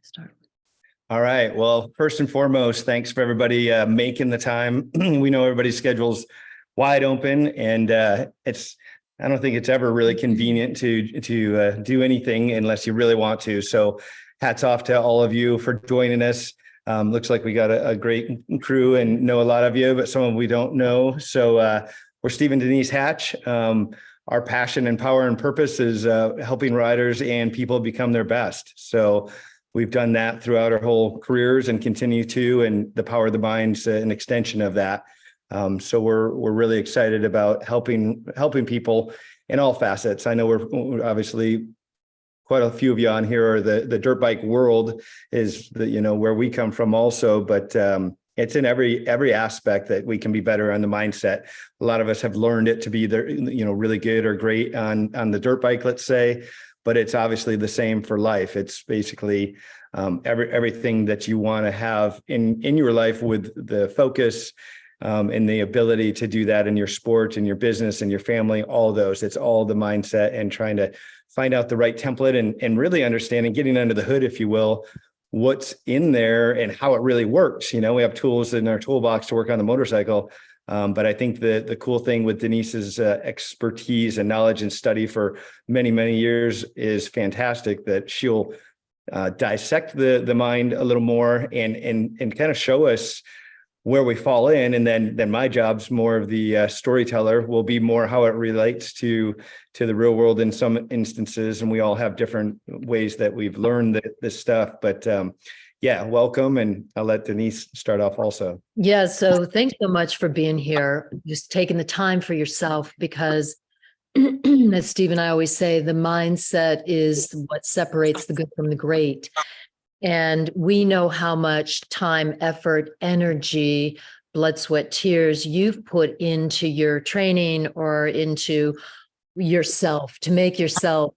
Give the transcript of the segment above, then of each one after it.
Start. All right. Well, first and foremost, thanks for everybody making the time. We know everybody's schedule's wide open, and I don't think it's ever really convenient to do anything unless you really want to. So hats off to all of you for joining us. Looks like we got a great crew and know a lot of you, but some of them we don't know. So we're Steve and Denise Hatch. Our passion and power and purpose is helping riders and people become their best. So we've done that throughout our whole careers and continue to, and the Power of the Mind's an extension of that. So we're really excited about helping people in all facets. I know we're obviously quite a few of you on here are the dirt bike world is where we come from also, but it's in every aspect that we can be better on the mindset. A lot of us have learned it to be really good or great on the dirt bike, let's say, but it's obviously the same for life. It's basically everything that you want to have in your life with the focus and the ability to do that in your sport, in your business, in your family, all those. It's all the mindset and trying to find out the right template and really understanding, getting under the hood, if you will, what's in there and how it really works. We have tools in our toolbox to work on the motorcycle. But I think the cool thing with Denise's expertise and knowledge and study for many, many years is fantastic, that she'll dissect the mind a little more and kind of show us where we fall in. And then my job's more of the storyteller, will be more how it relates to the real world in some instances. And we all have different ways that we've learned this stuff. But yeah, welcome. And I'll let Denise start off also. Yeah. So thanks so much for being here, just taking the time for yourself, because as Steve and I always say, the mindset is what separates the good from the great. And we know how much time, effort, energy, blood, sweat, tears you've put into your training or into yourself to make yourself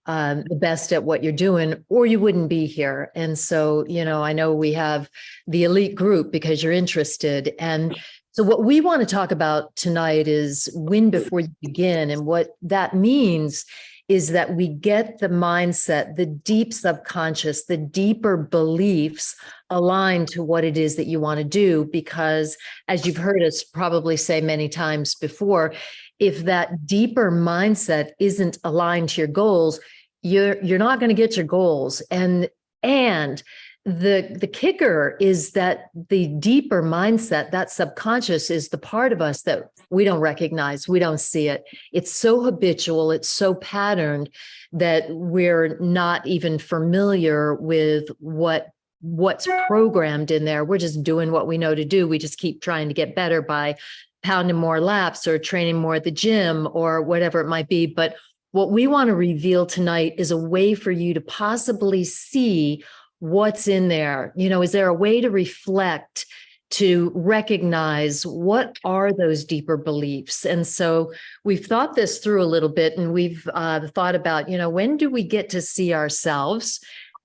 the best at what you're doing, or you wouldn't be here. And so, I know we have the elite group because you're interested. And so what we want to talk about tonight is win before you begin. And what that means is that we get the mindset, the deep subconscious, the deeper beliefs aligned to what it is that you want to do. Because as you've heard us probably say many times before, if that deeper mindset isn't aligned to your goals, you're not going to get your goals. And the kicker is that the deeper mindset, that subconscious, is the part of us that we don't recognize. We don't see it. It's so habitual. It's so patterned that we're not even familiar with what's programmed in there. We're just doing what we know to do. We just keep trying to get better by pounding more laps or training more at the gym or whatever it might be. But what we want to reveal tonight is a way for you to possibly see what's in there. Is there a way to reflect, to recognize what are those deeper beliefs? And so we've thought this through a little bit, and we've thought about, when do we get to see ourselves?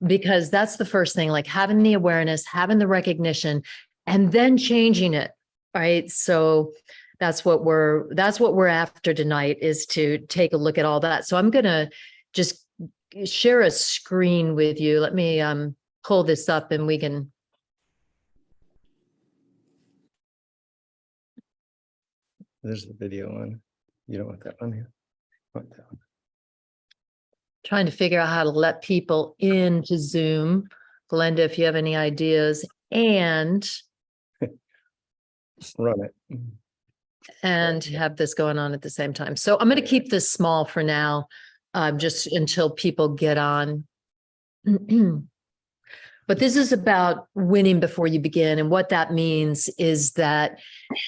Because that's the first thing, like having the awareness, having the recognition, and then changing it. Right. So that's what we're after tonight, is to take a look at all that. So I'm going to just share a screen with you. Let me pull this up and we can. There's the video one. You don't want that one here. Want that one. Trying to figure out how to let people into Zoom. Glenda, if you have any ideas, and run it. And have this going on at the same time. So I'm going to keep this small for now, just until people get on. But this is about winning before you begin. And what that means is that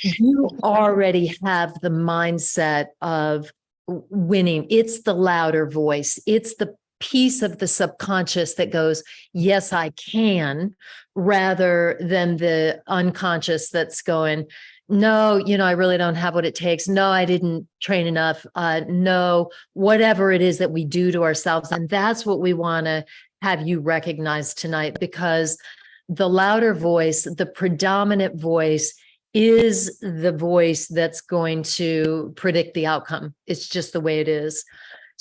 you already have the mindset of winning. It's the louder voice. It's the piece of the subconscious that goes, yes, I can, rather than the unconscious that's going, no, I really don't have what it takes. No, I didn't train enough. No, whatever it is that we do to ourselves. And that's what we want to have you recognize tonight, because the louder voice, the predominant voice, is the voice that's going to predict the outcome. It's just the way it is.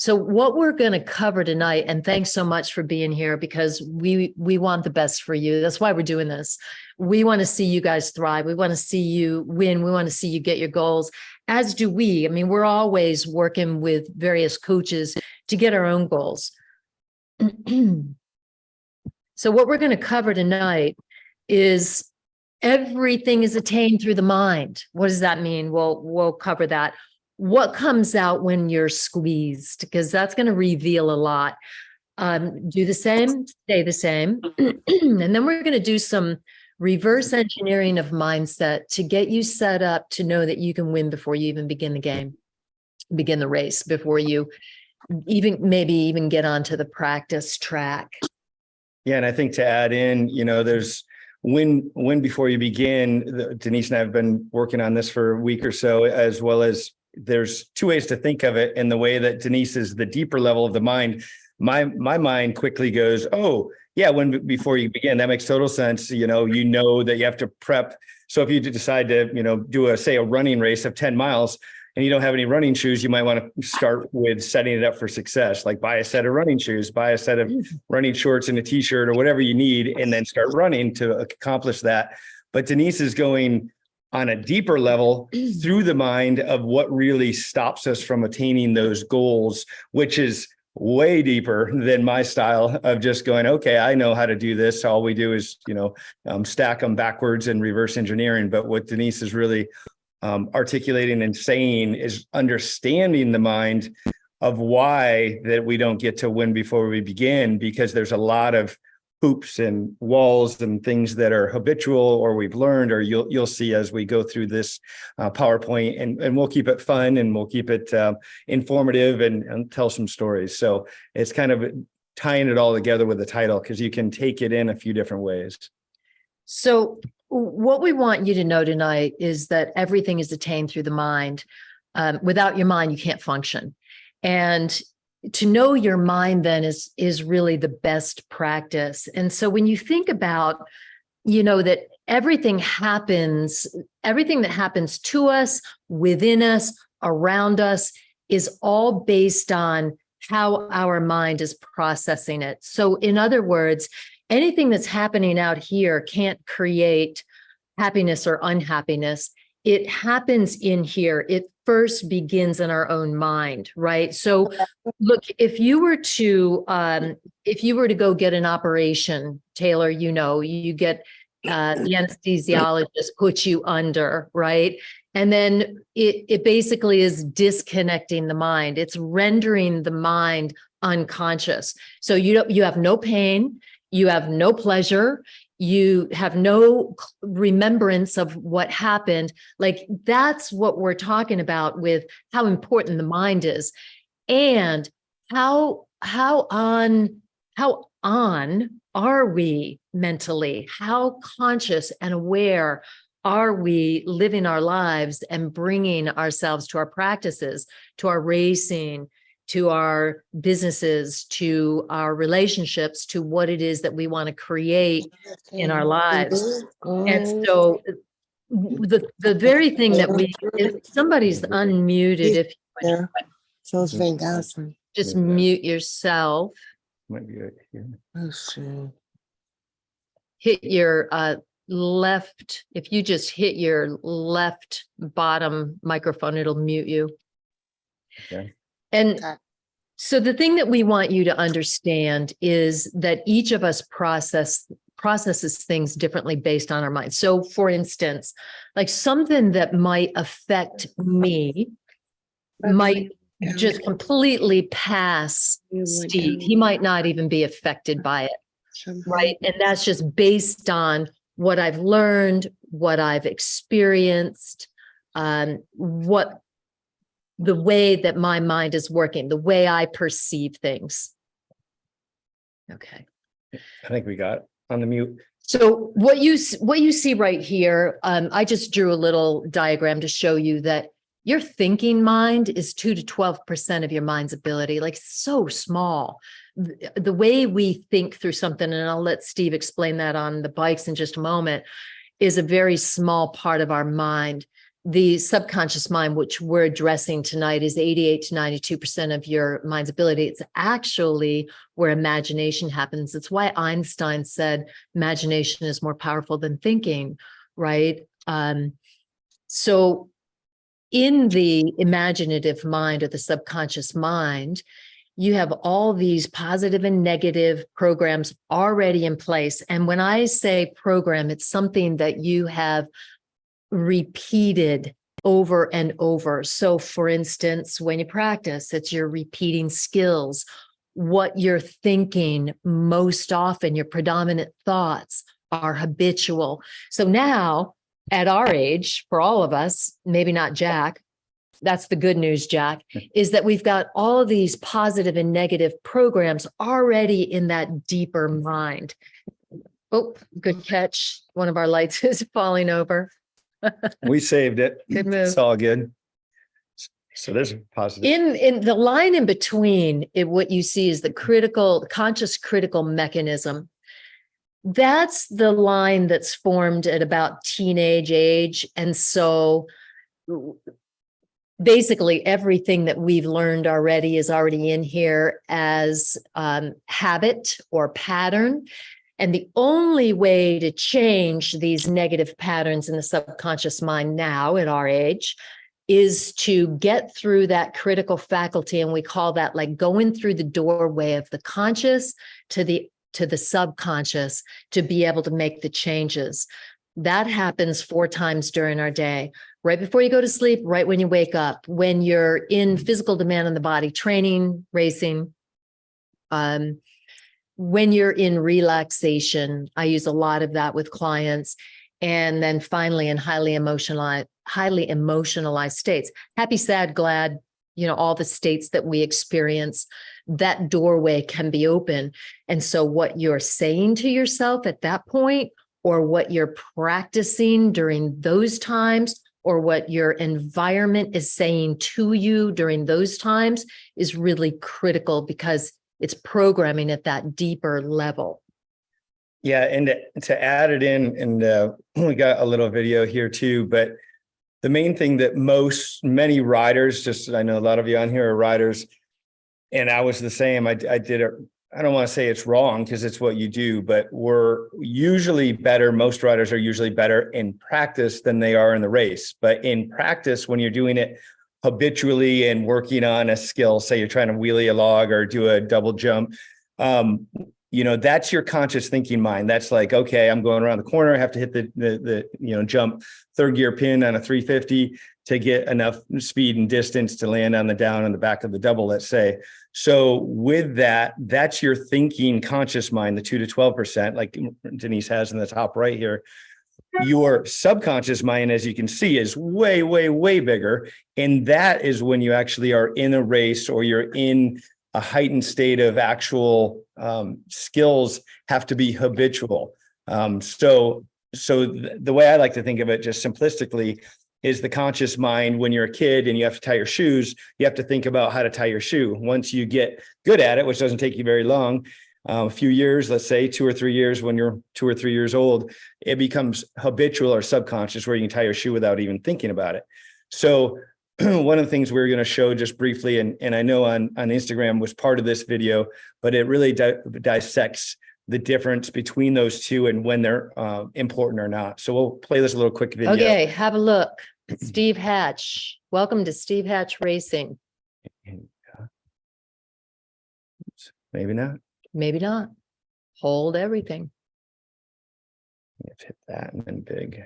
So what we're going to cover tonight, and thanks so much for being here, because we want the best for you. That's why we're doing this. We want to see you guys thrive. We want to see you win. We want to see you get your goals, as do we. I mean, we're always working with various coaches to get our own goals. So what we're going to cover tonight is everything is attained through the mind. What does that mean? We'll cover that. What comes out when you're squeezed? Because that's going to reveal a lot. Do the same, stay the same. And then we're going to do some reverse engineering of mindset to get you set up to know that you can win before you even begin the game, begin the race, before you maybe even get onto the practice track. Yeah. And I think to add in, there's win before you begin. Denise and I have been working on this for a week or so, as well as there's two ways to think of it. And the way that Denise is the deeper level of the mind, my mind quickly goes, oh yeah, before you begin, that makes total sense. You know that you have to prep. So if you decide to, do a running race of 10 miles and you don't have any running shoes, you might want to start with setting it up for success. Like buy a set of running shoes, buy a set of running shorts and a t-shirt or whatever you need, and then start running to accomplish that. But Denise is going on a deeper level through the mind of what really stops us from attaining those goals, which is way deeper than my style of just going, okay, I know how to do this. All we do is, stack them backwards and reverse engineering. But what Denise is really articulating and saying is understanding the mind of why that we don't get to win before we begin, because there's a lot of hoops and walls and things that are habitual or we've learned, or you'll see as we go through this PowerPoint, and we'll keep it fun and we'll keep it informative and tell some stories. So it's kind of tying it all together with the title, because you can take it in a few different ways. So what we want you to know tonight is that everything is attained through the mind. Without your mind, you can't function. And to know your mind then is really the best practice. And so when you think about, that everything that happens to us, within us, around us, is all based on how our mind is processing it. So in other words, anything that's happening out here can't create happiness or unhappiness. It happens in here. It first begins in our own mind, right? So look, if you were to go get an operation, Taylor, you get the anesthesiologist puts you under, right? And then it basically is disconnecting the mind. It's rendering the mind unconscious. So you have no pain, you have no pleasure, you have no remembrance of what happened. Like, that's what we're talking about with how important the mind is, and how on are we mentally? How conscious and aware are we living our lives and bringing ourselves to our practices, to our racing, to our businesses, to our relationships, to what it is that we want to create in our lives. And so the very thing that if somebody's unmuted, if you would just mute yourself. Might be right here. Hit your left. If you just hit your left bottom microphone, it'll mute you. Okay. And so the thing that we want you to understand is that each of us processes things differently based on our mind. So for instance, like something that might affect me might just completely pass Steve. He might not even be affected by it, right? And that's just based on what I've learned, what I've experienced, the way that my mind is working, the way I perceive things. Okay. I think we got on the mute. So what you see right here, I just drew a little diagram to show you that your thinking mind is 2 to 12% of your mind's ability, like so small. The way we think through something, and I'll let Steve explain that on the bikes in just a moment, is a very small part of our mind. the subconscious mind, which we're addressing tonight, is 88 to 92% of your mind's ability. It's actually where imagination happens. It's why Einstein said imagination is more powerful than thinking, right? So in the imaginative mind or the subconscious mind, you have all these positive and negative programs already in place. And when I say program, it's something that you have repeated over and over. So for instance, when you practice, it's your repeating skills, what you're thinking most often, your predominant thoughts are habitual. So now at our age, for all of us, maybe not Jack, that's the good news, Jack, is that we've got all of these positive and negative programs already in that deeper mind. Oh, good catch. One of our lights is falling over. We saved it. Good move. It's all good. So there's a positive. In the line in between, what you see is the conscious critical mechanism. That's the line that's formed at about teenage age. And so basically everything that we've learned already is already in here as habit or pattern. And the only way to change these negative patterns in the subconscious mind now at our age is to get through that critical faculty. And we call that like going through the doorway of the conscious to the subconscious to be able to make the changes. That happens 4 times during our day. Right before you go to sleep, right when you wake up, when you're in physical demand on the body, training, racing, when you're in relaxation. I use a lot of that with clients. And then finally in highly emotionalized states, happy, sad, glad, all the states that we experience, that doorway can be open. And so what you're saying to yourself at that point, or what you're practicing during those times, or what your environment is saying to you during those times is really critical because it's programming at that deeper level. Yeah. And to add it in, and we got a little video here too, but the main thing that many riders, I know a lot of you on here are riders, and I was the same. I did it. I don't want to say it's wrong because it's what you do, but we're usually better. Most riders are usually better in practice than they are in the race. But in practice, when you're doing it habitually and working on a skill, say you're trying to wheelie a log or do a double jump, that's your conscious thinking mind. That's like, okay, I'm going around the corner. I have to hit the jump 3rd gear pin on a 350 to get enough speed and distance to land on the down on the back of the double, let's say. So with that, that's your thinking conscious mind, the 2 to 12%, like Denise has in the top right here. Your subconscious mind, as you can see, is way, way, way bigger. And that is when you actually are in a race or you're in a heightened state of actual skills have to be habitual. So the way I like to think of it, just simplistically, is the conscious mind. When you're a kid and you have to tie your shoes, you have to think about how to tie your shoe. Once you get good at it, which doesn't take you very long, a few years, let's say 2 or 3 years, when you're 2 or 3 years old, it becomes habitual or subconscious where you can tie your shoe without even thinking about it. So one of the things we're going to show just briefly, and I know on Instagram was part of this video, but it really dissects the difference between those two and when they're important or not. So we'll play this little quick video. Okay, have a look. Steve Hatch. Welcome to Steve Hatch Racing. Maybe not. Maybe not. Hold everything. Let's hit that and then big.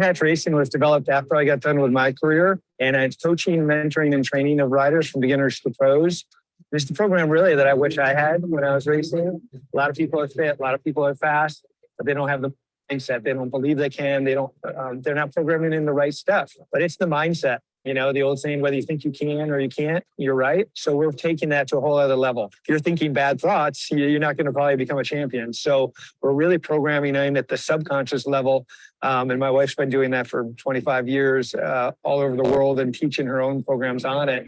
Hatch Racing was developed after I got done with my career, and it's coaching, mentoring, and training of riders from beginners to pros. It's the program really that I wish I had when I was racing. A lot of people are fit, a lot of people are fast, but they don't have the mindset. They don't believe they can. They're not programming in the right stuff. But it's the mindset. The old saying, whether you think you can or you can't, you're right. So we're taking that to a whole other level. If you're thinking bad thoughts, you're not going to probably become a champion. So we're really programming in at the subconscious level. And my wife's been doing that for 25 years all over the world and teaching her own programs on it.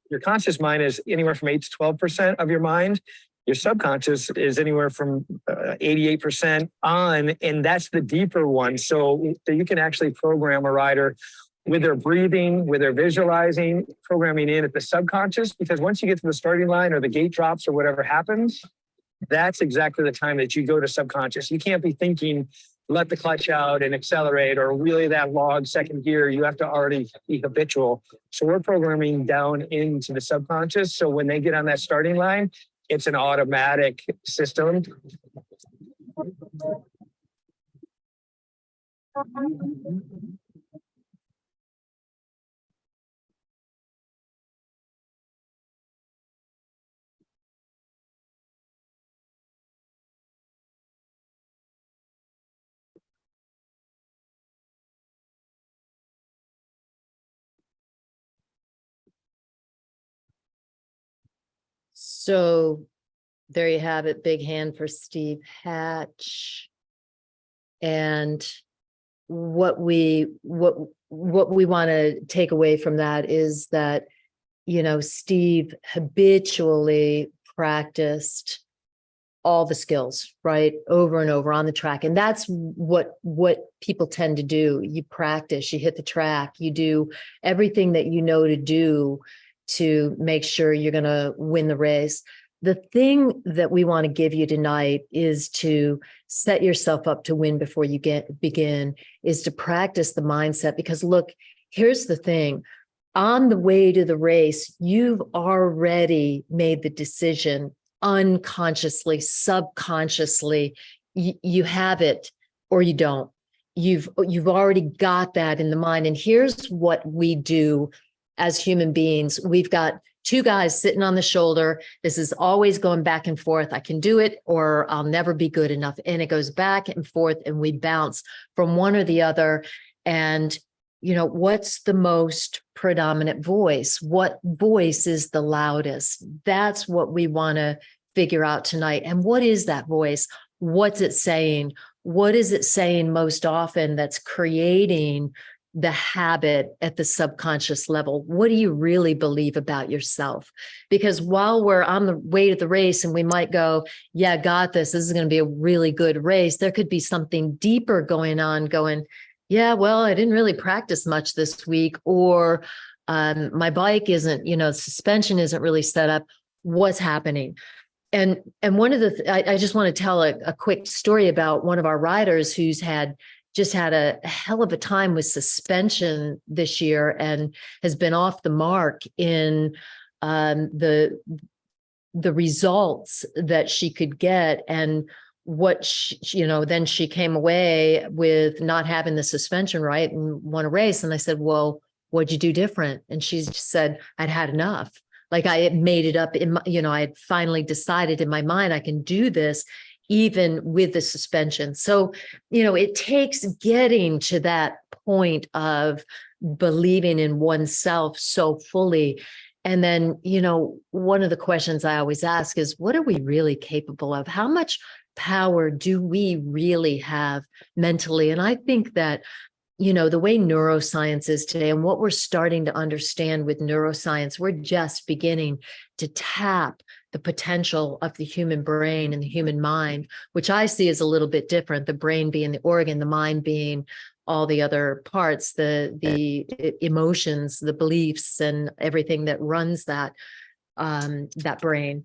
Your conscious mind is anywhere from 8 to 12% of your mind. Your subconscious is anywhere from 88% on, and that's the deeper one. So you can actually program a rider with their breathing, with their visualizing, programming in at the subconscious, because once you get to the starting line or the gate drops or whatever happens, that's exactly the time that you go to subconscious. You can't be thinking, let the clutch out and accelerate, or really that log second gear. You have to already be habitual. So we're programming down into the subconscious. So when they get on that starting line, it's an automatic system. So there you have it. Big hand for Steve Hatch. And what we want to take away from that is that, Steve habitually practiced all the skills, right, over and over on the track. And that's what people tend to do. You practice, you hit the track, you do everything that you know to do to make sure you're going to win the race. The thing that we want to give you tonight is to set yourself up to win before you begin, is to practice the mindset. Because look, here's the thing. On the way to the race, you've already made the decision unconsciously, subconsciously. You have it or you don't. You've already got that in the mind. And here's what we do as human beings. We've got two guys sitting on the shoulder. This is always going back and forth. I can do it or I'll never be good enough. And it goes back and forth and we bounce from one or the other. And, what's the most predominant voice? What voice is the loudest? That's what we want to figure out tonight. And what is that voice? What's it saying? What is it saying most often that's creating the habit at the subconscious level? What do you really believe about yourself? Because while we're on the way to the race and we might go, yeah, got this. This is going to be a really good race. There could be something deeper going on going, yeah, well, I didn't really practice much this week, or my bike isn't, suspension isn't really set up. What's happening? And one of the, I just want to tell a quick story about one of our riders who's just had a hell of a time with suspension this year and has been off the mark in the results that she could get. And then she came away with not having the suspension right and won a race. And I said, well, what'd you do different? And she just said, I'd had enough. Like I had made it up in my, I had finally decided in my mind, I can do this even with the suspension. So, it takes getting to that point of believing in oneself so fully. And then, one of the questions I always ask is, what are we really capable of? How much power do we really have mentally? And I think that, the way neuroscience is today and what we're starting to understand with neuroscience, we're just beginning to tap the potential of the human brain and the human mind, which I see as a little bit different. The brain being the organ, the mind being all the other parts, the emotions, the beliefs, and everything that runs that brain.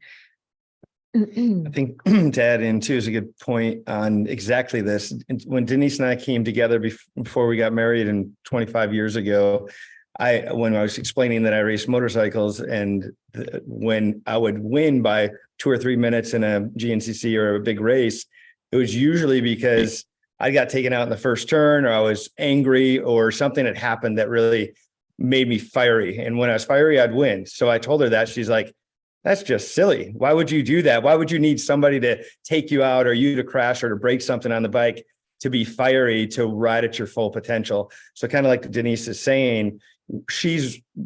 I think to add in too is a good point on exactly this. When Denise and I came together before we got married and 25 years ago, when I was explaining that I raced motorcycles and when I would win by 2 or 3 minutes in a GNCC or a big race, it was usually because I got taken out in the first turn or I was angry or something had happened that really made me fiery. And when I was fiery, I'd win. So I told her that. She's like, that's just silly. Why would you do that? Why would you need somebody to take you out or you to crash or to break something on the bike to be fiery, to ride at your full potential? So kind of like Denise is saying,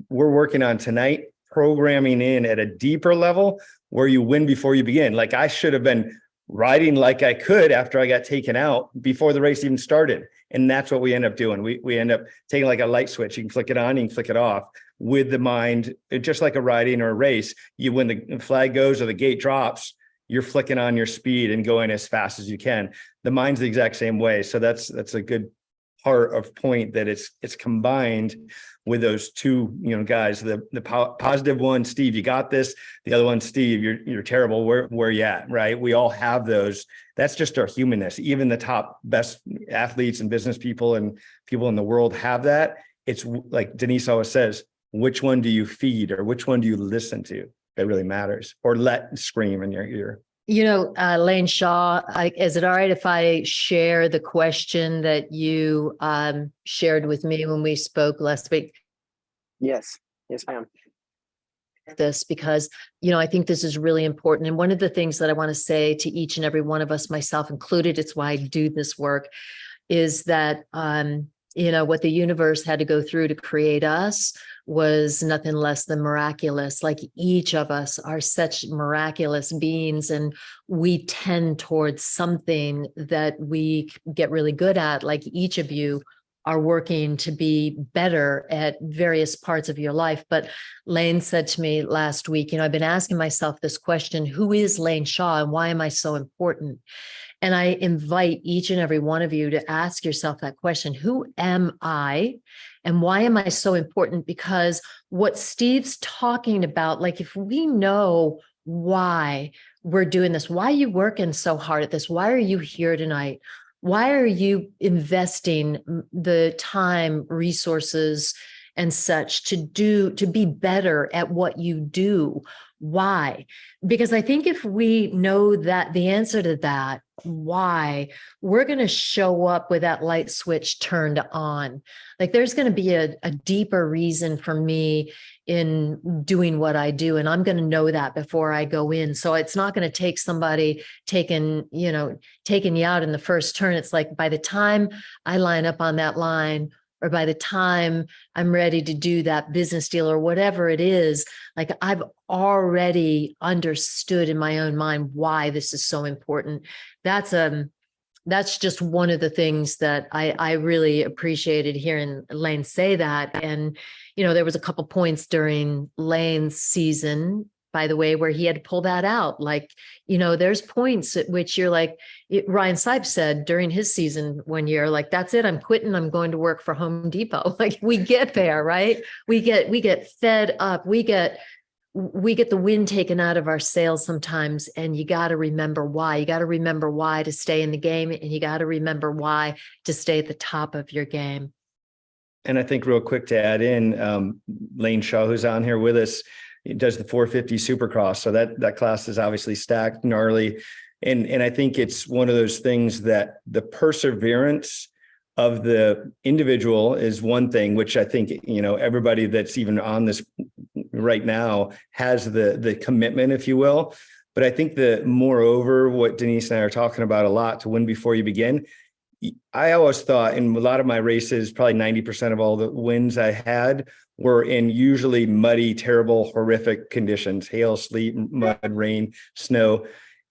we're working on tonight, programming in at a deeper level where you win before you begin. Like I should have been riding like I could after I got taken out before the race even started. And that's what we end up doing. We end up taking like a light switch. You can flick it on, you can flick it off. with the mind, just like a riding or a race. When the flag goes or the gate drops, you're flicking on your speed and going as fast as you can. The mind's the exact same way. So that's a good part of point, that it's combined with those two, guys. The positive one, Steve, you got this. The other one, Steve, you're terrible. Where you at? Right? We all have those. That's just our humanness. Even the top best athletes and business people and people in the world have that. It's like Denise always says, which one do you feed, or which one do you listen to? That really matters, or let scream in your ear. Lane Shaw, is it all right if I share the question that you shared with me when we spoke last week? Yes, ma'am. This, because, I think this is really important. And one of the things that I want to say to each and every one of us, myself included, it's why I do this work, is that, what the universe had to go through to create us was nothing less than miraculous. Like, each of us are such miraculous beings, and we tend towards something that we get really good at. Like, each of you are working to be better at various parts of your life. But Lane said to me last week, I've been asking myself this question: who is Lane Shaw, and why am I so important? And I invite each and every one of you to ask yourself that question: who am I, and why am I so important? Because what Steve's talking about, like, if we know why we're doing this, why are you working so hard at this? Why are you here tonight? Why are you investing the time, resources, and such to be better at what you do? Why? Because I think if we know that the answer to that, why, we're going to show up with that light switch turned on. Like, there's going to be a deeper reason for me in doing what I do. And I'm going to know that before I go in. So it's not going to take somebody taking you out in the first turn. It's like, by the time I line up on that line, or by the time I'm ready to do that business deal or whatever it is, like, I've already understood in my own mind why this is so important. That's just one of the things that I really appreciated hearing Lane say that. And, there was a couple points during Lane's season, by the way, where he had to pull that out. Like, there's points at which you're like, Ryan Sipes said during his season one year, like, that's it, I'm quitting, I'm going to work for Home Depot. Like, we get there, right? We get fed up. We get the wind taken out of our sails sometimes, and you got to remember why. You got to remember why to stay in the game, and you got to remember why to stay at the top of your game. And I think, real quick to add in, Lane Shaw, who's on here with us, he does the 450 Supercross. So that class is obviously stacked, gnarly. And I think it's one of those things that the perseverance of the individual is one thing, which I think, everybody that's even on this right now has the commitment, if you will. But I think moreover, what Denise and I are talking about a lot, to win before you begin. I always thought, in a lot of my races, probably 90% of all the wins I had were in usually muddy, terrible, horrific conditions: hail, sleet, mud, rain, snow.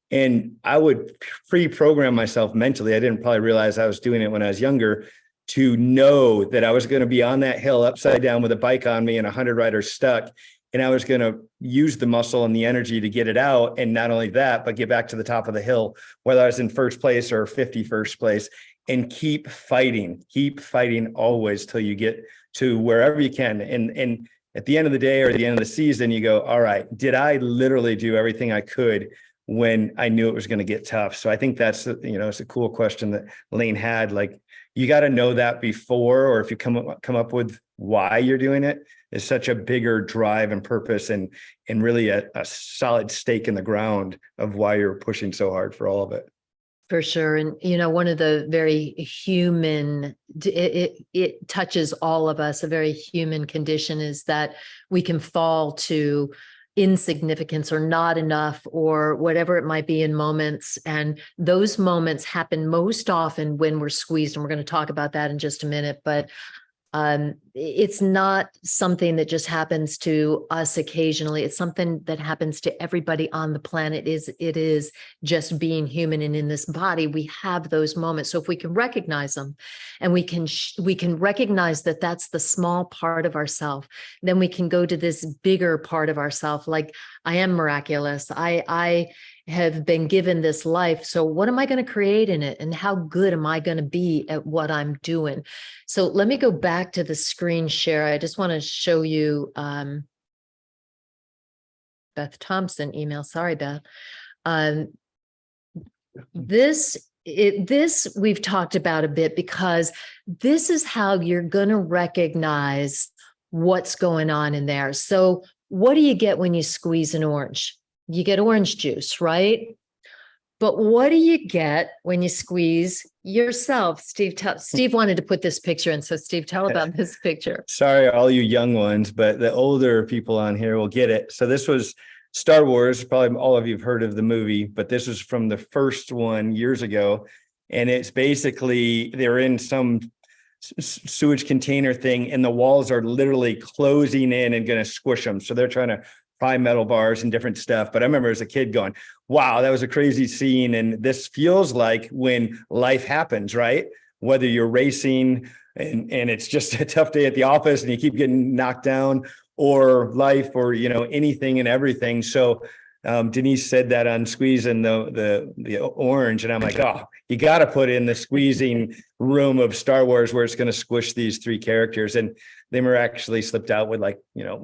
And I would pre-program myself mentally. I didn't probably realize I was doing it when I was younger, to know that I was going to be on that hill upside down with a bike on me and 100 riders stuck. And I was going to use the muscle and the energy to get it out. And not only that, but get back to the top of the hill, whether I was in first place or 51st place, and keep fighting always till you get to wherever you can. And at the end of the day, or at the end of the season, you go, all right, did I literally do everything I could when I knew it was going to get tough? So I think that's, it's a cool question that Lane had. Like, you got to know that before, or if you come up with why you're doing it, is such a bigger drive and purpose, and really a solid stake in the ground of why you're pushing so hard for all of it. For sure. And, one of the very human, it touches all of us, a very human condition, is that we can fall to insignificance or not enough or whatever it might be in moments. And those moments happen most often when we're squeezed. And we're going to talk about that in just a minute. But It's not something that just happens to us occasionally. It's something that happens to everybody on the planet. It is just being human, and in this body, we have those moments. So if we can recognize them, and we can recognize that that's the small part of ourself, then we can go to this bigger part of ourself. Like, I am miraculous. I have been given this life. So what am I going to create in it? And how good am I going to be at what I'm doing? So let me go back to the screen share. I just want to show you Beth Thompson email. Sorry, Beth. This we've talked about a bit, because this is how you're going to recognize what's going on in there. So what do you get when you squeeze an orange? You get orange juice, right? But what do you get when you squeeze yourself? Steve wanted to put this picture in. So Steve, tell about this picture. Sorry, all you young ones, but the older people on here will get it. So this was Star Wars. Probably all of you have heard of the movie, but this was from the first one years ago. And it's basically, they're in some sewage container thing, and the walls are literally closing in and going to squish them. So they're trying to pry metal bars and different stuff. But I remember as a kid going, wow, that was a crazy scene. And this feels like when life happens, right? Whether you're racing and it's just a tough day at the office and you keep getting knocked down, or life, or, anything and everything. So Denise said that on squeezing the orange. And I'm like, oh, you got to put in the squeezing room of Star Wars where it's going to squish these three characters. And they were actually slipped out with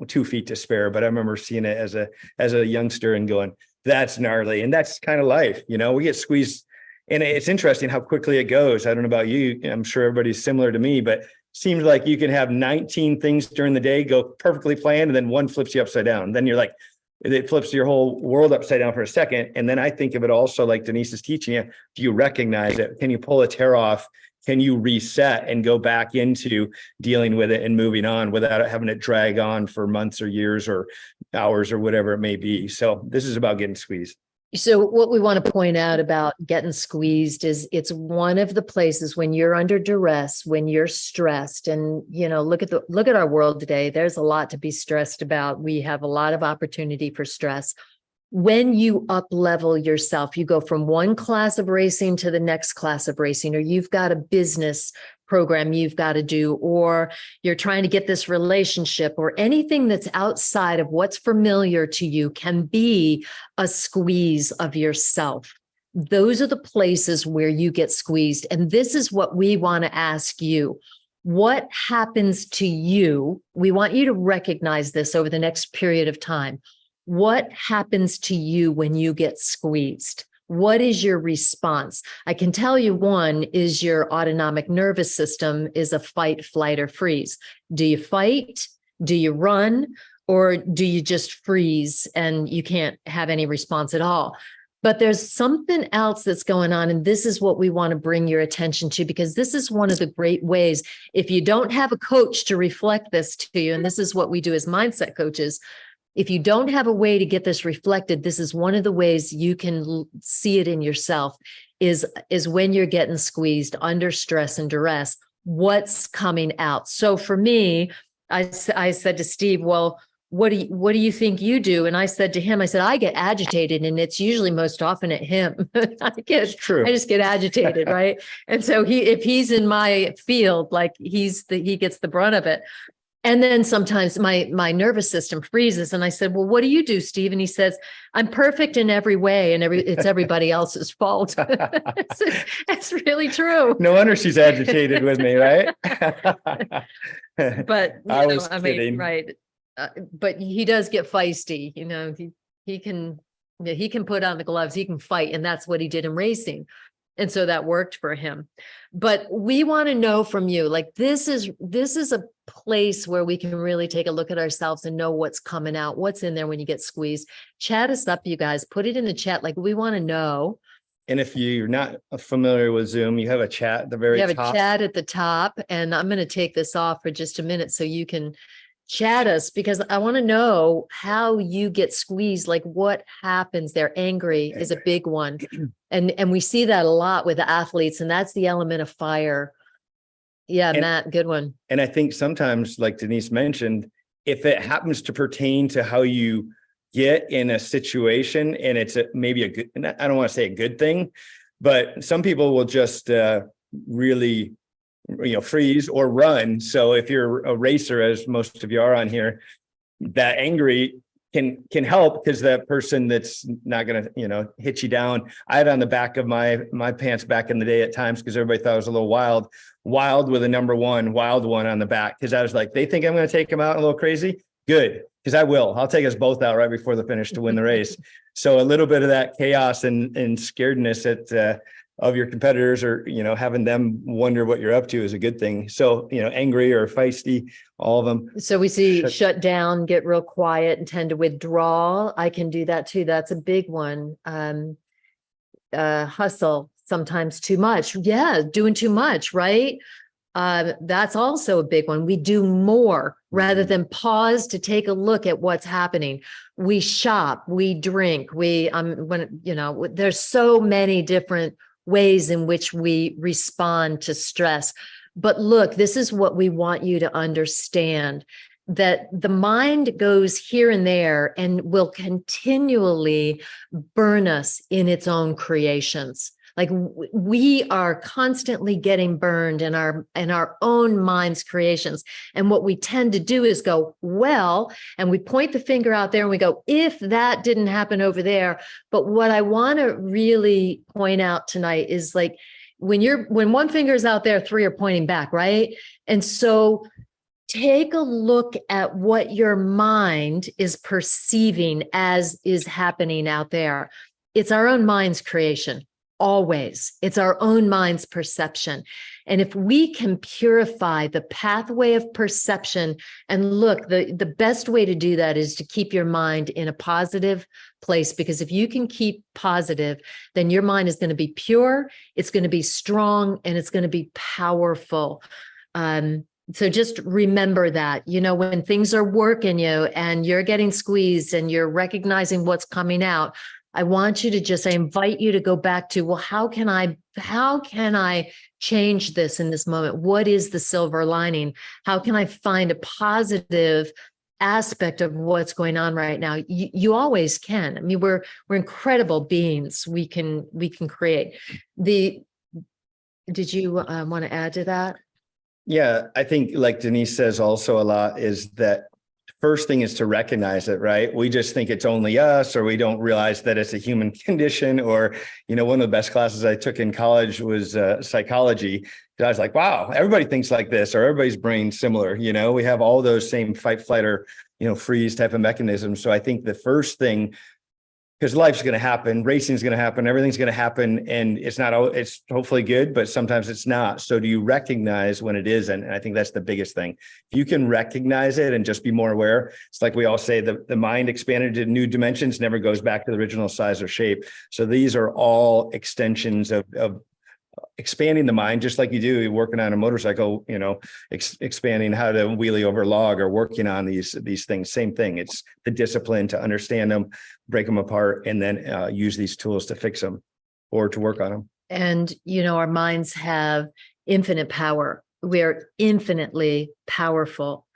2 feet to spare. But I remember seeing it as a youngster and going, that's gnarly. And that's kind of life. We get squeezed. And it's interesting how quickly it goes. I don't know about you. I'm sure everybody's similar to me, but seems like you can have 19 things during the day go perfectly planned, and then one flips you upside down. Then you're like, it flips your whole world upside down for a second. And then I think of it also like Denise is teaching you. Do you recognize it? Can you pull a tear off? Can you reset and go back into dealing with it and moving on without having it drag on for months or years or hours or whatever it may be? So this is about getting squeezed. So what we want to point out about getting squeezed is it's one of the places when you're under duress, when you're stressed, and, look at our world today. There's a lot to be stressed about. We have a lot of opportunity for stress. When you up level yourself, you go from one class of racing to the next class of racing, or you've got a business program you've got to do, or you're trying to get this relationship, or anything that's outside of what's familiar to you can be a squeeze of yourself. Those are the places where you get squeezed. And this is what we want to ask you. What happens to you? We want you to recognize this over the next period of time. What happens to you when you get squeezed? What is your response? I can tell you one is your autonomic nervous system is a fight, flight, or freeze. Do you fight? Do you run? Or do you just freeze and you can't have any response at all? But there's something else that's going on. And this is what we want to bring your attention to, because this is one of the great ways. If you don't have a coach to reflect this to you, and this is what we do as mindset coaches, if you don't have a way to get this reflected, this is one of the ways you can see it in yourself is when you're getting squeezed under stress and duress, what's coming out. So for me, I said to Steve, well, what do you think you do? And I said to him, I get agitated, and it's usually most often at him. I just get agitated. Right. And so if he's in my field, like he gets the brunt of it. And then sometimes my nervous system freezes. And I said, well, what do you do, Steve? And he says, I'm perfect in every way, and it's everybody else's fault. It's really true. No wonder she's agitated with me, right? But I was kidding. right. But he does get feisty. He can put on the gloves, he can fight. And that's what he did in racing. And so that worked for him. But we want to know from you, like, this is a place where we can really take a look at ourselves and know what's coming out, what's in there when you get squeezed. Chat us up, you guys. Put it in the chat. Like, we want to know. And if you're not familiar with Zoom, you have a chat at the very top. You have a chat at the top. And I'm going to take this off for just a minute so you can chat us, because I want to know how you get squeezed, like what happens there. Angry is a big one. And we see that a lot with the athletes, and that's the element of fire. Yeah, And- Matt, good one. And I think sometimes, like Denise mentioned, if it happens to pertain to how you get in a situation and it's maybe a good, I don't want to say a good thing, but some people will just really, freeze or run. So if you're a racer, as most of you are on here, that angry can help, because that person that's not going to, hit you down. I had on the back of my pants back in the day at times, because everybody thought I was a little wild with a number one, wild one on the back. Because I was like, they think I'm going to take them out a little crazy. Good. Because I will. I'll take us both out right before the finish to win the race. So a little bit of that chaos and scaredness of your competitors, or, having them wonder what you're up to, is a good thing. So, angry or feisty, all of them. So we see shut down, get real quiet, and tend to withdraw. I can do that too. That's a big one. Hustle, sometimes too much. Yeah, doing too much, right? That's also a big one. We do more rather than pause to take a look at what's happening. We shop, we drink, there's so many different ways in which we respond to stress. But look, this is what we want you to understand, that the mind goes here and there and will continually burn us in its own creations. Like we are constantly getting burned in our own mind's creations. And what we tend to do is go, well, and we point the finger out there and we go, if that didn't happen over there. But what I want to really point out tonight is, like, when one finger is out there, three are pointing back, right? And so take a look at what your mind is perceiving as is happening out there. It's our own mind's creation. Always. It's our own mind's perception. And if we can purify the pathway of perception, and look, the best way to do that is to keep your mind in a positive place, because if you can keep positive, then your mind is going to be pure, it's going to be strong, and it's going to be powerful. So just remember that, when things are working you and you're getting squeezed and you're recognizing what's coming out, I want you to I invite you to go back to, well, how can I change this in this moment? What is the silver lining? How can I find a positive aspect of what's going on right now? You always can. I mean, we're incredible beings. We can create. Did you want to add to that? Yeah, I think, like Denise says also a lot, is that first thing is to recognize it, right? We just think it's only us, or we don't realize that it's a human condition. Or, one of the best classes I took in college was psychology. I was like, wow, everybody thinks like this, or everybody's brain's similar. We have all those same fight, flight, or, freeze type of mechanisms. So I think the first thing, because life's going to happen, racing is going to happen, everything's going to happen, and it's hopefully good, but sometimes it's not. So do you recognize when it isn't? And I think that's the biggest thing. If you can recognize it and just be more aware, it's like we all say, the mind expanded to new dimensions never goes back to the original size or shape. So these are all extensions of expanding the mind, just like you do working on a motorcycle, expanding how to wheelie over a log, or working on these things. Same thing. It's the discipline to understand them, break them apart, and then use these tools to fix them or to work on them. And, our minds have infinite power. We're infinitely powerful.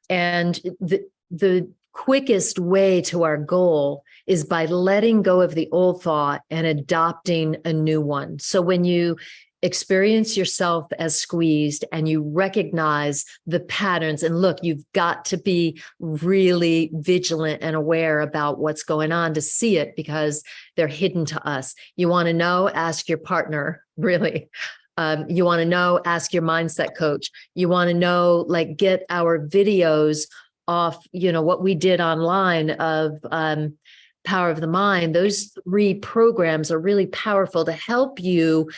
And the quickest way to our goal is by letting go of the old thought and adopting a new one. So when you experience yourself as squeezed and you recognize the patterns, and look, you've got to be really vigilant and aware about what's going on to see it, because they're hidden to us. You want to know, ask your partner, really. You want to know, ask your mindset coach. You want to know, get our videos off, what we did online of Power of the Mind. Those 3 programs are really powerful to help you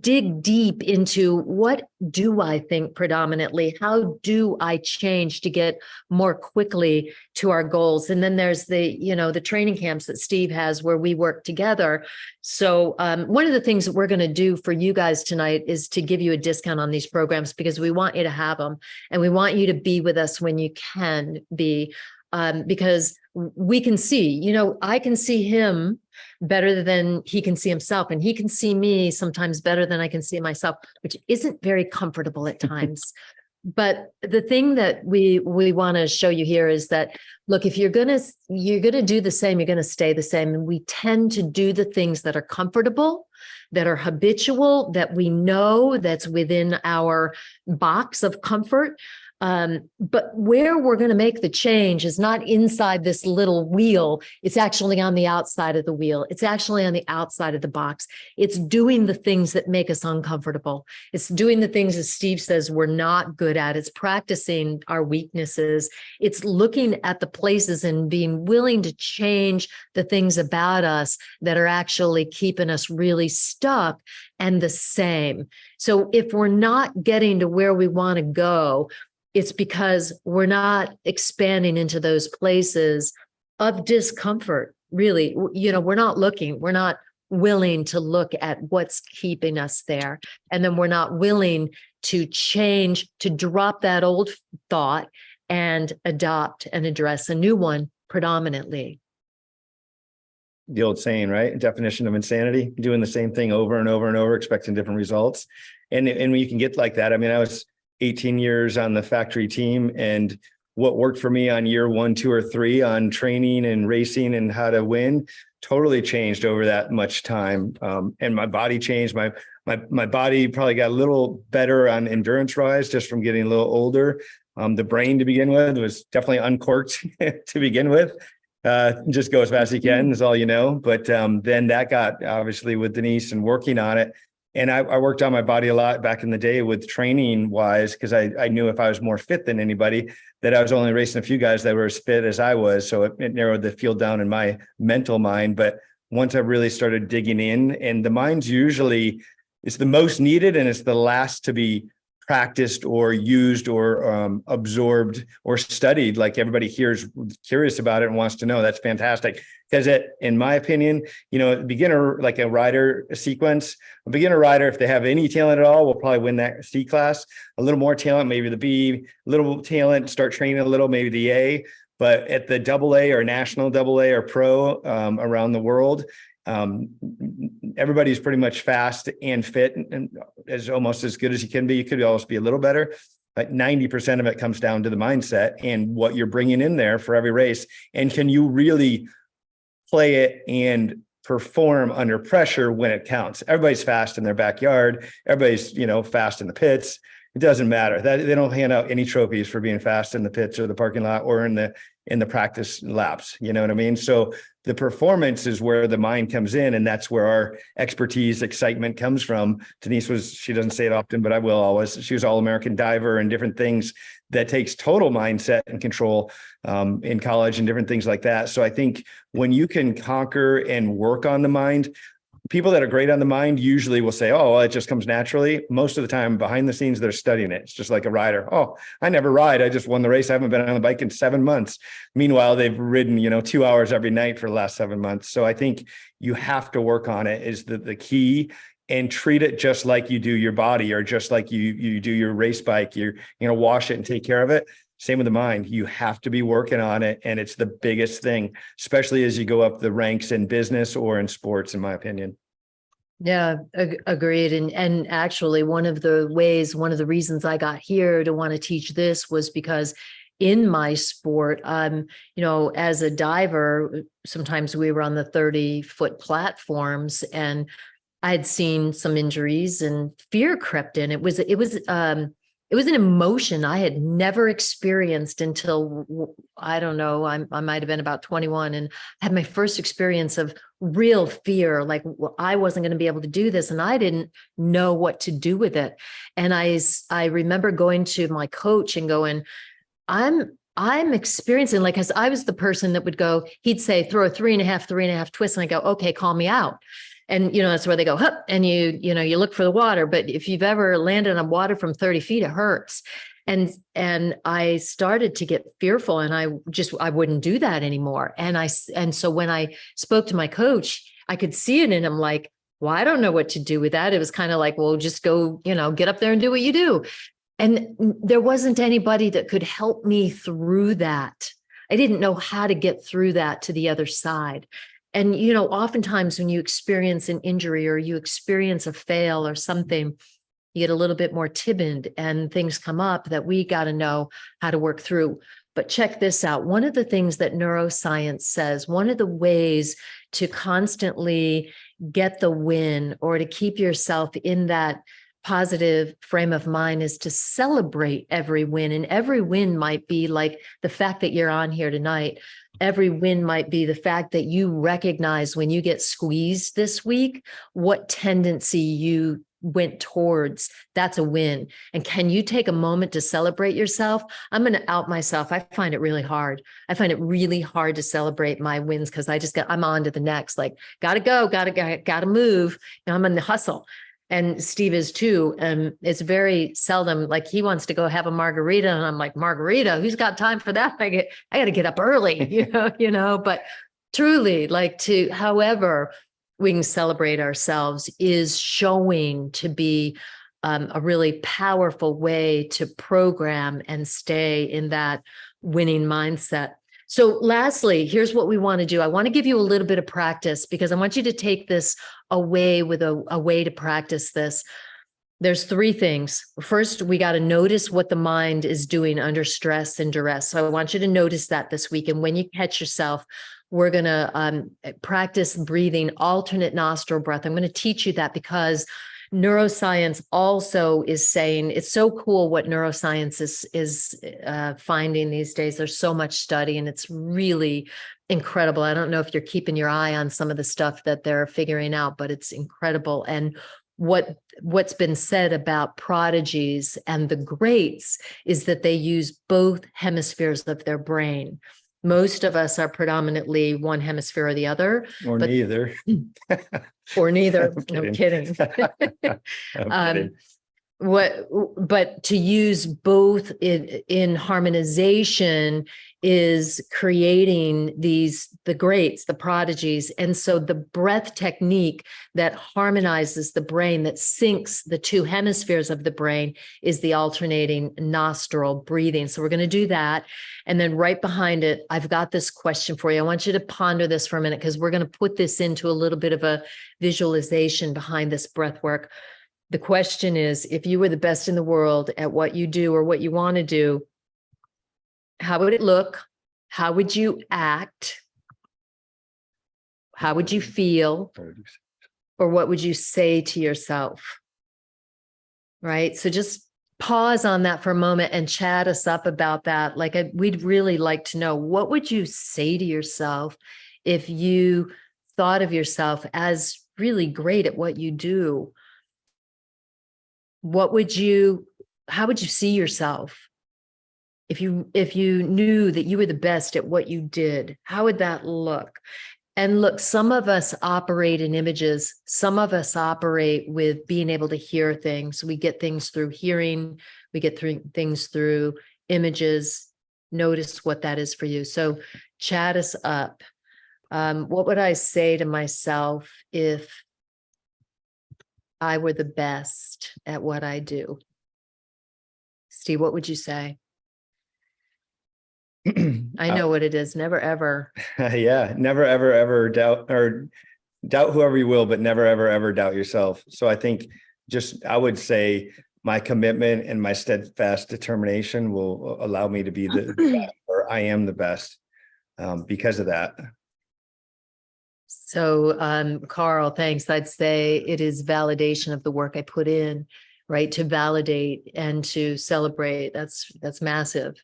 dig deep into, what do I think predominantly? How do I change to get more quickly to our goals? And then there's the training camps that Steve has where we work together. So one of the things that we're going to do for you guys tonight is to give you a discount on these programs, because we want you to have them and we want you to be with us when you can be. because we can see, I can see him better than he can see himself, and he can see me sometimes better than I can see myself, which isn't very comfortable at times. But the thing that we want to show you here is that, look, if you're gonna do the same, you're gonna stay the same. And we tend to do the things that are comfortable, that are habitual, that we know that's within our box of comfort. But where we're going to make the change is not inside this little wheel. It's actually on the outside of the wheel. It's actually on the outside of the box. It's doing the things that make us uncomfortable. It's doing the things, as Steve says, we're not good at. It's practicing our weaknesses. It's looking at the places and being willing to change the things about us that are actually keeping us really stuck and the same. So if we're not getting to where we want to go, it's because we're not expanding into those places of discomfort. Really, we're not looking, we're not willing to look at what's keeping us there. And then we're not willing to change, to drop that old thought and adopt and address a new one predominantly. The old saying, right? Definition of insanity, doing the same thing over and over and over, expecting different results. And when you can get like that, I mean, I was 18 years on the factory team, and what worked for me on year 1, 2, or 3 on training and racing and how to win totally changed over that much time. And my body changed. My body probably got a little better on endurance rise just from getting a little older. The brain to begin with was definitely uncorked to begin with. Just go as fast as you can is all you know. But then that got obviously with Denise and working on it. And I worked on my body a lot back in the day with training wise, because I knew if I was more fit than anybody, that I was only racing a few guys that were as fit as I was. So it narrowed the field down in my mental mind. But once I really started digging in, and the mind's usually, it's the most needed and it's the last to be practiced or used or absorbed or studied. Like everybody here is curious about it and wants to know. That's fantastic. Because in my opinion, beginner, like a rider sequence, a beginner rider, if they have any talent at all, will probably win that C class. A little more talent, maybe the B, a little talent, start training a little, maybe the A. But at the AA or national AA or pro around the world, everybody's pretty much fast and fit and is almost as good as you can be. You could always be a little better, but 90% of it comes down to the mindset and what you're bringing in there for every race. And can you really play it and perform under pressure when it counts? Everybody's fast in their backyard. Everybody's, fast in the pits. It doesn't matter that they don't hand out any trophies for being fast in the pits or the parking lot or in the practice laps. You know what I mean? So the performance is where the mind comes in, and that's where our expertise, excitement comes from. Denise she doesn't say it often, but I will always. She was All-American diver and different things that takes total mindset and control in college and different things like that. So I think when you can conquer and work on the mind, people that are great on the mind usually will say, oh, well, it just comes naturally. Most of the time behind the scenes, they're studying it. It's just like a rider. Oh, I never ride. I just won the race. I haven't been on the bike in 7 months. Meanwhile, they've ridden, 2 hours every night for the last 7 months. So I think you have to work on it is the key, and treat it just like you do your body, or just like you do your race bike. You're going to wash it and take care of it. Same with the mind. You have to be working on it. And it's the biggest thing, especially as you go up the ranks in business or in sports, in my opinion. Yeah, agreed. And actually one of the reasons I got here to want to teach this was because in my sport, as a diver, sometimes we were on the 30-foot platforms, and I'd seen some injuries and fear crept in. It was an emotion I had never experienced until, I don't know, I might have been about 21 and had my first experience of real fear, like I wasn't going to be able to do this, and I didn't know what to do with it. And I remember going to my coach and going, I'm experiencing, like, because I was the person that would go, he'd say, throw a 3.5 twists, and I go, okay, call me out. And, that's where they go, hup, and you look for the water. But if you've ever landed on water from 30 feet, it hurts. And I started to get fearful, and I wouldn't do that anymore. And so when I spoke to my coach, I could see it in him, like, well, I don't know what to do with that. It was kind of like, well, just go, get up there and do what you do. And there wasn't anybody that could help me through that. I didn't know how to get through that to the other side. And, oftentimes when you experience an injury or you experience a fail or something, you get a little bit more timid and things come up that we got to know how to work through. But check this out. One of the things that neuroscience says, one of the ways to constantly get the win or to keep yourself in that positive frame of mind is to celebrate every win. And every win might be like the fact that you're on here tonight. Every win might be the fact that you recognize when you get squeezed this week, what tendency you went towards. That's a win. And can you take a moment to celebrate yourself? I'm going to out myself. I find it really hard. I find it really hard to celebrate my wins because I'm on to the next, like, gotta go, gotta move. I'm in the hustle. And Steve is too. And it's very seldom like he wants to go have a margarita. And I'm like, margarita, who's got time for that? I got to get up early, but truly however we can celebrate ourselves is showing to be a really powerful way to program and stay in that winning mindset. So lastly, here's what we want to do. I want to give you a little bit of practice because I want you to take this away with a way to practice this. There's 3 things. First, we got to notice what the mind is doing under stress and duress. So I want you to notice that this week. And when you catch yourself, we're going to practice breathing alternate nostril breath. I'm going to teach you that because neuroscience also is saying it's so cool what neuroscience is finding these days. There's so much study and it's really incredible. I don't know if you're keeping your eye on some of the stuff that they're figuring out, but it's incredible. And what's been said about prodigies and the greats is that they use both hemispheres of their brain. Most of us are predominantly one hemisphere or the other. But neither. Or neither. I'm kidding. I'm kidding. But to use both in harmonization is creating the greats, the prodigies. And so the breath technique that harmonizes the brain, that syncs the 2 hemispheres of the brain is the alternating nostril breathing. So we're going to do that. And then right behind it, I've got this question for you. I want you to ponder this for a minute because we're going to put this into a little bit of a visualization behind this breath work. The question is, if you were the best in the world at what you do or what you want to do, how would it look? How would you act? How would you feel? Or what would you say to yourself? Right? So just pause on that for a moment and chat us up about that. We'd really like to know, what would you say to yourself if you thought of yourself as really great at what you do? How would you see yourself? If you knew that you were the best at what you did, how would that look? And look, some of us operate in images. Some of us operate with being able to hear things. We get things through hearing. We get things through images. Notice what that is for you. So chat us up. What would I say to myself if I were the best at what I do? Steve, what would you say? I know what it is. Never, ever. Yeah. Never, ever doubt whoever you will, but never, ever doubt yourself. So I think I would say my commitment and my steadfast determination will allow me to be the best, or I am the best because of that. So, Carl, thanks. I'd say it is validation of the work I put in, right? To validate and to celebrate. That's massive.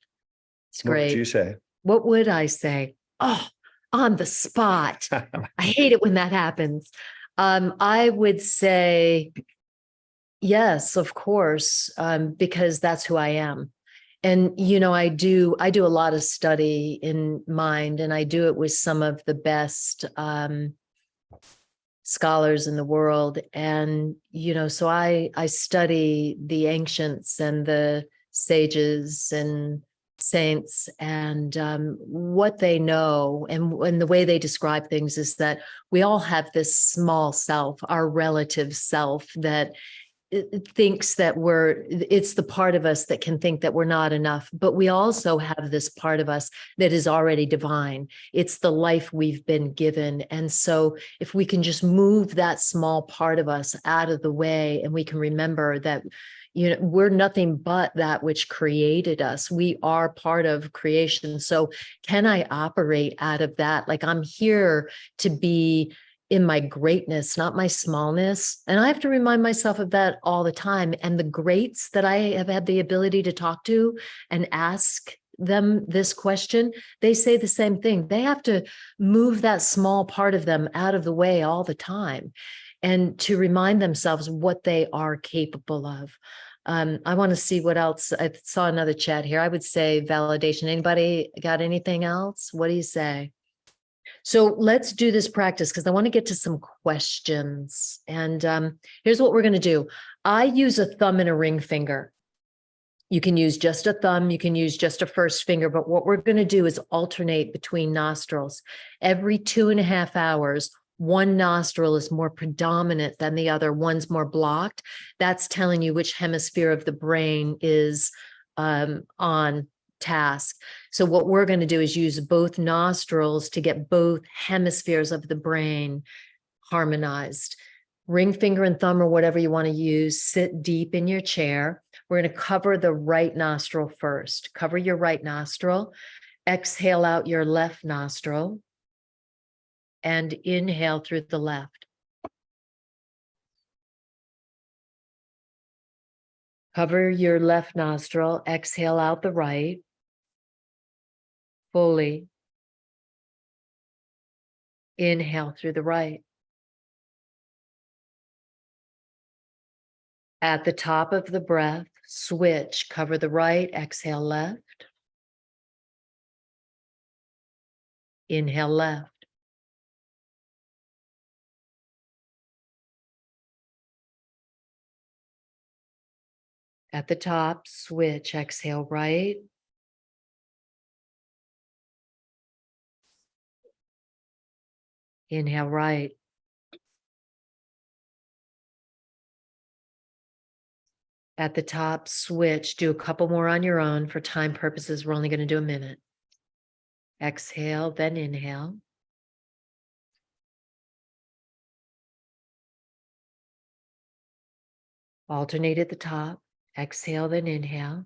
It's great. What would you say? What would I say? Oh, on the spot. I hate it when that happens. I would say, yes, of course, because that's who I am. And, I do a lot of study in mind, and I do it with some of the best scholars in the world. And, so I study the ancients and the sages and saints and what they know. And the way they describe things is that we all have this small self, our relative self, that thinks that it's the part of us that can think that we're not enough, but we also have this part of us that is already divine. It's the life we've been given. And so if we can just move that small part of us out of the way, and we can remember that, we're nothing but that which created us. We are part of creation. So can I operate out of that? Like, I'm here to be in my greatness, not my smallness. And I have to remind myself of that all the time. And the greats that I have had the ability to talk to and ask them this question, they say the same thing. They have to move that small part of them out of the way all the time, and to remind themselves what they are capable of. I want to see what else. I saw another chat here. I would say validation. Anybody got anything else? What do you say? So let's do this practice, because I want to get to some questions. And here's what we're going to do. I use a thumb and a ring finger. You can use just a thumb. You can use just a first finger. But what we're going to do is alternate between nostrils. Every 2.5 hours, one nostril is more predominant than the other. One's more blocked. That's telling you which hemisphere of the brain is on task. So what we're going to do is use both nostrils to get both hemispheres of the brain harmonized. Ring finger and thumb, or whatever you want to use, sit deep in your chair. We're going to cover the right nostril first. Cover your right nostril. Exhale out your left nostril and inhale through the left. Cover your left nostril. Exhale out the right. Fully. Inhale through the right. At the top of the breath, switch. Cover the right, exhale left. Inhale left. At the top, switch. Exhale right. Inhale right. At the top, switch. Do a couple more on your own. For time purposes, we're only going to do a minute. Exhale, then inhale. Alternate at the top. Exhale, then inhale.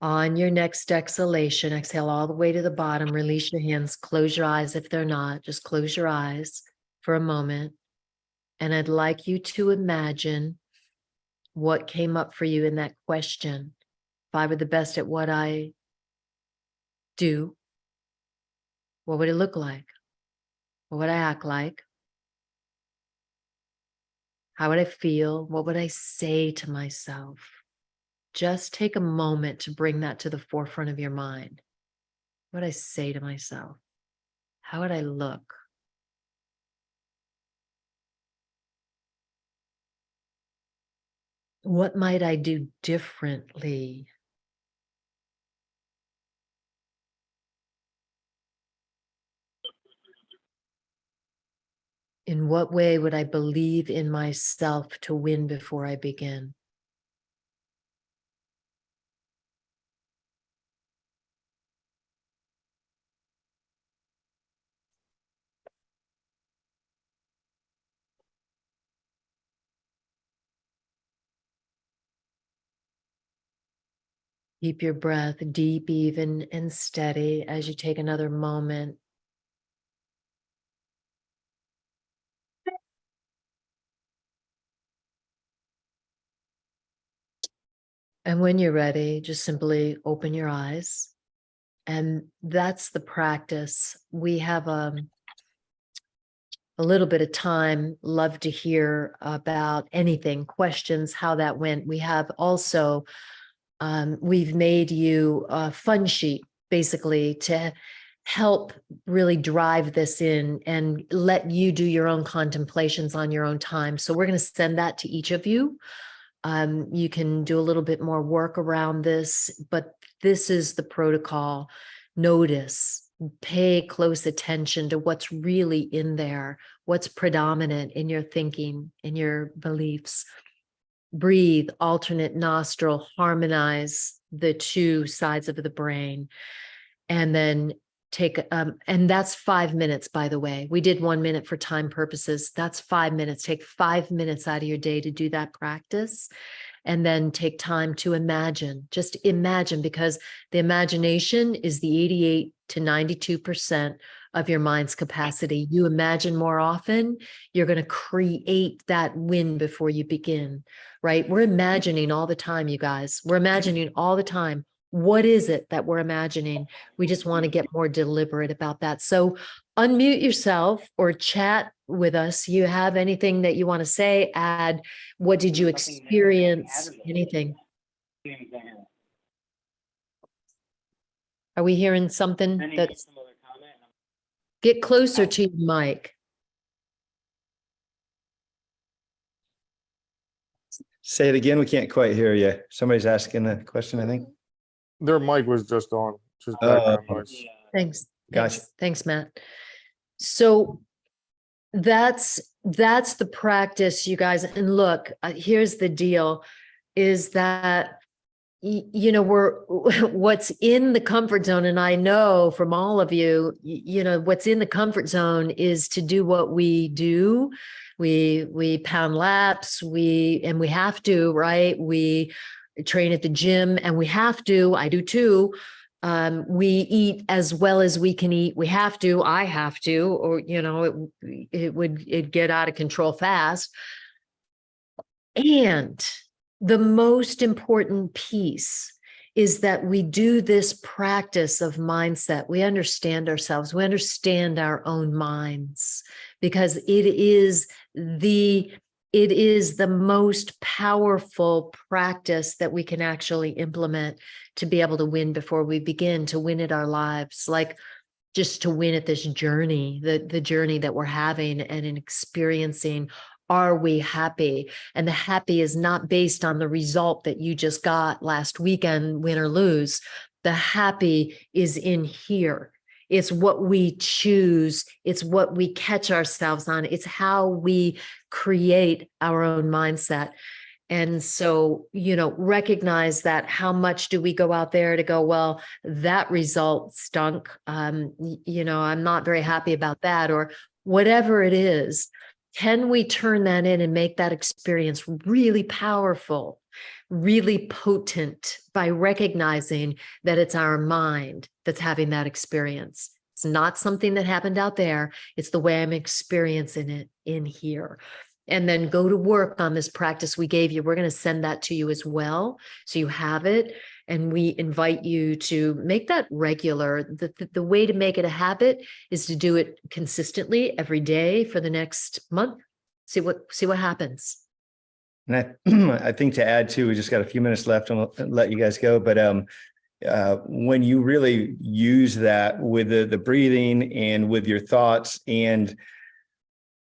On your next exhalation, exhale all the way to the bottom. Release your hands. Close your eyes if they're not. Just close your eyes for a moment. And I'd like you to imagine what came up for you in that question. If I were the best at what I do, what would it look like? What would I act like? How would I feel? What would I say to myself? Just take a moment to bring that to the forefront of your mind. What would I say to myself? How would I look? What might I do differently? In what way would I believe in myself to win before I begin? Keep your breath deep, even, and steady as you take another moment. And when you're ready, just simply open your eyes. And that's the practice. We have a little bit of time. Love to hear about anything, questions, how that went. We have also, we've made you a fun sheet, basically, to help really drive this in and let you do your own contemplations on your own time. So we're going to send that to each of you. You can do a little bit more work around this, but this is the protocol. Notice Pay close attention to what's really in there, what's predominant in your thinking, in your beliefs. Breathe, alternate nostril, harmonize the two sides of the brain. And then take, and that's 5 minutes, by the way. We did 1 minute for time purposes. That's 5 minutes. Take 5 minutes out of your day to do that practice. And then take time to imagine, just imagine, because the imagination is the 88 to 92% of your mind's capacity. You imagine more often, you're going to create that win before you begin, right? We're imagining all the time, you guys. We're imagining all the time. What is it that we're imagining? We just want to get more deliberate about that. So unmute yourself or chat with us. You have anything that you want to say, add? What did you experience? Anything? Are we hearing something that's... Get closer to your mic. Say it again. We can't quite hear you. Somebody's asking a question, I think. Their mic was just on, just Oh. background noise. Thanks. Gotcha. Thanks, Matt. So that's the practice, you guys. And look, here's the deal, is that you know, we're what's in the comfort zone, and I know from all of you, you know, what's in the comfort zone is to do what we do. We pound laps, we have to, right? We train at the gym, and we have to. I do too. We eat as well as we can eat. We have to. I have to, or you know, it'd get out of control fast. And the most important piece is that we do this practice of mindset. We understand ourselves. We understand our own minds, because it is the most powerful practice that we can actually implement to be able to win before we begin, to win at our lives, like just to win at this journey, the journey that we're having and in experiencing. Are we happy? And the happy is not based on the result that you just got last weekend, win or lose. The happy is in here. It's what we choose. It's what we catch ourselves on. It's how we create our own mindset. And so, you know, recognize that. How much do we go out there to go, well, that result stunk. You know, I'm not very happy about that, or whatever it is. Can we turn that in and make that experience really powerful, really potent, by recognizing that it's our mind that's having that experience? It's not something that happened out there. It's the way I'm experiencing it in here. And then go to work on this practice we gave you. We're going to send that to you as well, so you have it. And we invite you to make that regular. The way to make it a habit is to do it consistently every day for the next month. See what happens. And I think to add too, we just got a few minutes left and I'll let you guys go. But when you really use that with the breathing and with your thoughts, and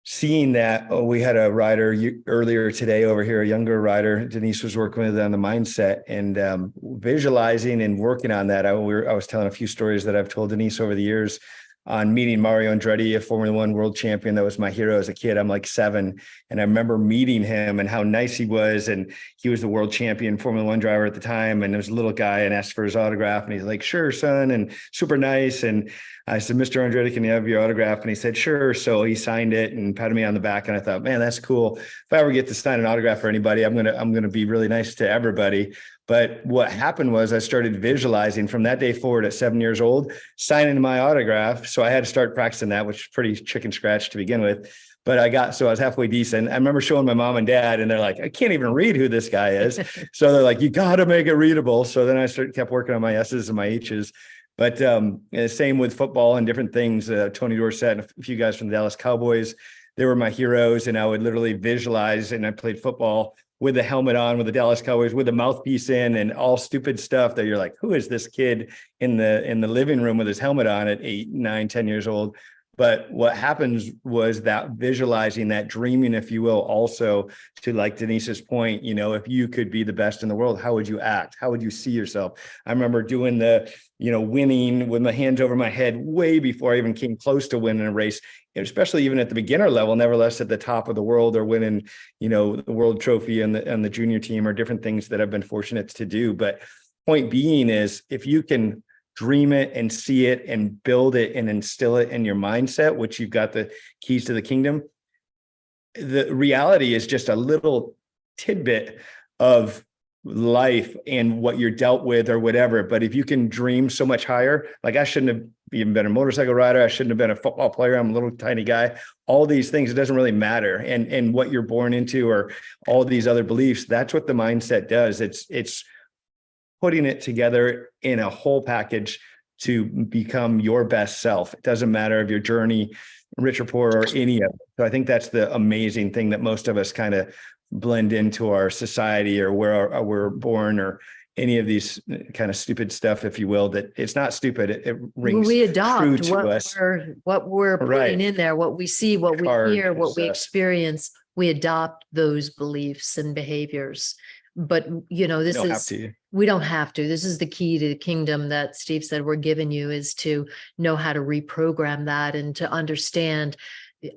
seeing that, we had a rider earlier today over here, a younger rider, Denise was working with on the mindset, and visualizing and working on that. I was telling a few stories that I've told Denise over the years on meeting Mario Andretti, a Formula One world champion that was my hero as a kid. I'm like 7. And I remember meeting him and how nice he was. And he was the world champion Formula One driver at the time. And there was a little guy and asked for his autograph. And he's like, sure, son. And super nice. And I said, Mr. Andretti, can you have your autograph? And he said, sure. So he signed it and patted me on the back. And I thought, man, that's cool. If I ever get to sign an autograph for anybody, I'm going to be really nice to everybody. But what happened was I started visualizing from that day forward at 7 years old, signing my autograph. So I had to start practicing that, which is pretty chicken scratch to begin with. But I was halfway decent. I remember showing my mom and dad, and they're like, I can't even read who this guy is. So they're like, you got to make it readable. So then I kept working on my S's and my H's. But same with football and different things. Tony Dorsett and a few guys from the Dallas Cowboys, they were my heroes. And I would literally visualize, and I played football with the helmet on, with the Dallas Cowboys, with the mouthpiece in, and all stupid stuff that you're like, who is this kid in the living room with his helmet on at 8, 9, 10 years old? But what happens was that visualizing, that dreaming, if you will, also to like Denise's point, you know, if you could be the best in the world, how would you act? How would you see yourself? I remember doing the, you know, winning with my hands over my head way before I even came close to winning a race, especially even at the beginner level, nevertheless at the top of the world or winning, you know, the world trophy and the junior team or different things that I've been fortunate to do. But point being is, if you can dream it and see it and build it and instill it in your mindset, which you've got the keys to the kingdom, the reality is just a little tidbit of life and what you're dealt with or whatever. But if you can dream so much higher, like I shouldn't have even been a motorcycle rider, I shouldn't have been a football player, I'm a little tiny guy, all these things, it doesn't really matter. And what you're born into or all these other beliefs, that's what the mindset does. It's putting it together in a whole package to become your best self. It doesn't matter if your journey, rich or poor, or any of it. So I think that's the amazing thing that most of us kind of blend into our society or where we're born or any of these kind of stupid stuff, if you will, that it's not stupid. It rings We true adopt to us. what we're Right. putting in there, what we see, what we Card hear, what we access. experience, we adopt those beliefs and behaviors. But, you know, You this don't have is, to. we don't have to. This is the key to the kingdom that Steve said we're giving you, is to know how to reprogram that and to understand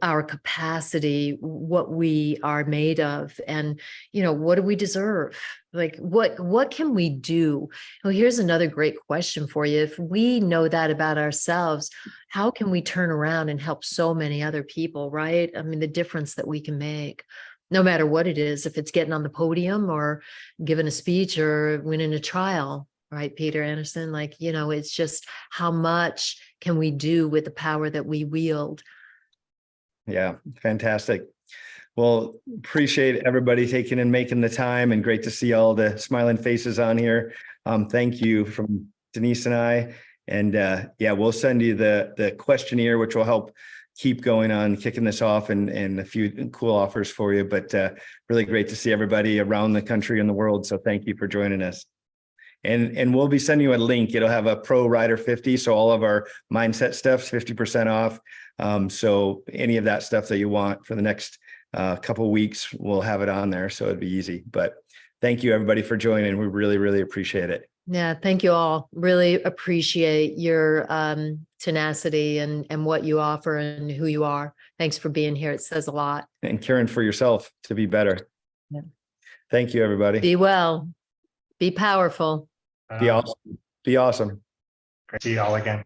our capacity, what we are made of, and, you know, what do we deserve? Like, what can we do? Well, here's another great question for you. If we know that about ourselves, how can we turn around and help so many other people, right? I mean, the difference that we can make, no matter what it is, if it's getting on the podium or giving a speech or winning a trial, right, Peter Anderson? Like, you know, it's just how much can we do with the power that we wield? Yeah, fantastic. Well, appreciate everybody taking and making the time, and great to see all the smiling faces on here. Thank you from Denise and I. And yeah, we'll send you the questionnaire, which will help keep going on, kicking this off, and a few cool offers for you. But really great to see everybody around the country and the world. So thank you for joining us. And we'll be sending you a link. It'll have a Pro Rider 50. So all of our mindset stuff's 50% off. So any of that stuff that you want for the next couple of weeks, we'll have it on there. So it'd be easy. But thank you everybody for joining. We really, really appreciate it. Yeah, thank you all. Really appreciate your tenacity and what you offer and who you are. Thanks for being here. It says a lot. And caring for yourself to be better. Yeah. Thank you, everybody. Be well. Be powerful. Be awesome. Be awesome. Great to see you all again.